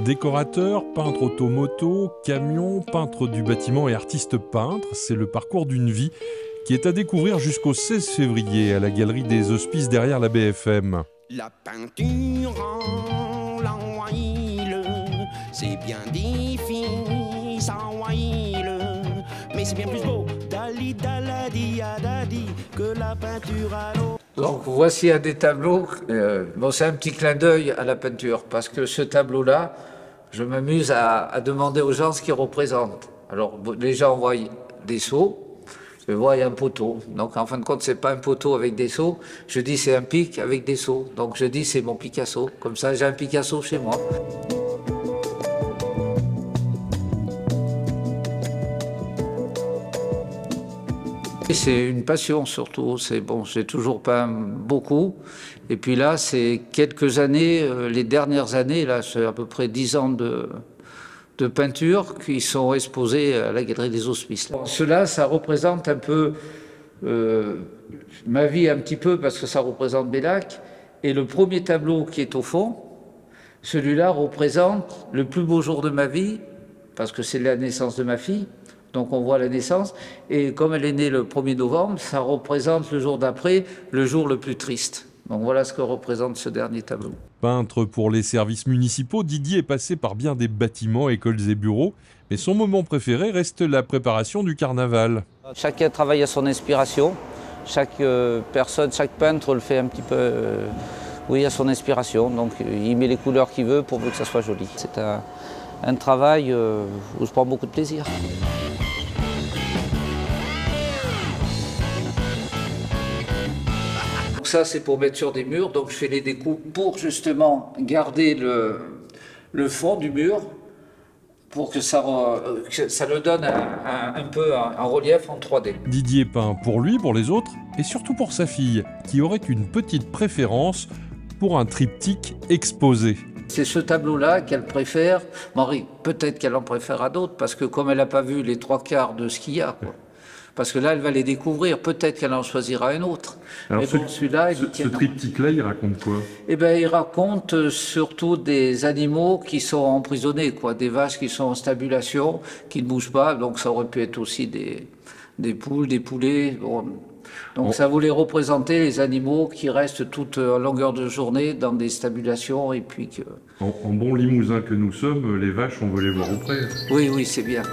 Décorateur, peintre automoto, camion, peintre du bâtiment et artiste peintre, c'est le parcours d'une vie qui est à découvrir jusqu'au 16 février à la Galerie des Hospices derrière la BFM. La peinture en la while, c'est bien difficile en while, mais c'est bien plus beau dali daladi adadi que la peinture à l'eau. Donc voici un des tableaux, bon, c'est un petit clin d'œil à la peinture, parce que ce tableau-là, je m'amuse à demander aux gens ce qu'il représente. Alors les gens voient des seaux, je vois un poteau, donc en fin de compte c'est pas un poteau avec des seaux, je dis c'est un pic avec des seaux, donc je dis c'est mon Picasso, comme ça j'ai un Picasso chez moi. C'est une passion surtout, c'est bon, j'ai toujours peint beaucoup, et puis là c'est quelques années, les dernières années, là c'est à peu près 10 ans de peinture qui sont exposés à la Galerie des Hospices. Bon, cela, ça représente un peu ma vie un petit peu parce que ça représente Bellac, et le premier tableau qui est au fond, celui-là représente le plus beau jour de ma vie parce que c'est la naissance de ma fille. Donc on voit la naissance, et comme elle est née le 1er novembre, ça représente le jour d'après, le jour le plus triste. Donc voilà ce que représente ce dernier tableau. Peintre pour les services municipaux, Didier est passé par bien des bâtiments, écoles et bureaux, mais son moment préféré reste la préparation du carnaval. Chacun travaille à son inspiration, chaque personne, chaque peintre le fait un petit peu oui, à son inspiration, donc il met les couleurs qu'il veut pourvu que ça soit joli. C'est un travail où je prends beaucoup de plaisir. Ça, c'est pour mettre sur des murs, donc je fais les découpes pour justement garder le fond du mur, pour que ça le donne un peu un relief en 3D. Didier peint pour lui, pour les autres, et surtout pour sa fille, qui aurait une petite préférence pour un triptyque exposé. C'est ce tableau-là qu'elle préfère. Marie, peut-être qu'elle en préfère d'autres, parce que comme elle n'a pas vu les 3/4 de ce qu'il y a, quoi. Parce que là, elle va les découvrir. Peut-être qu'elle en choisira un autre. Alors mais bon, celui-là, ce triptyque-là, il raconte quoi? Eh bien, il raconte surtout des animaux qui sont emprisonnés, quoi. Des vaches qui sont en stabulation, qui ne bougent pas. Donc, ça aurait pu être aussi des poules, des poulets. Bon. Donc, ça voulait représenter les animaux qui restent toute en longueur de journée dans des stabulations. Et puis que... En bon Limousin que nous sommes, les vaches, on veut les voir auprès. Oui, oui, c'est bien.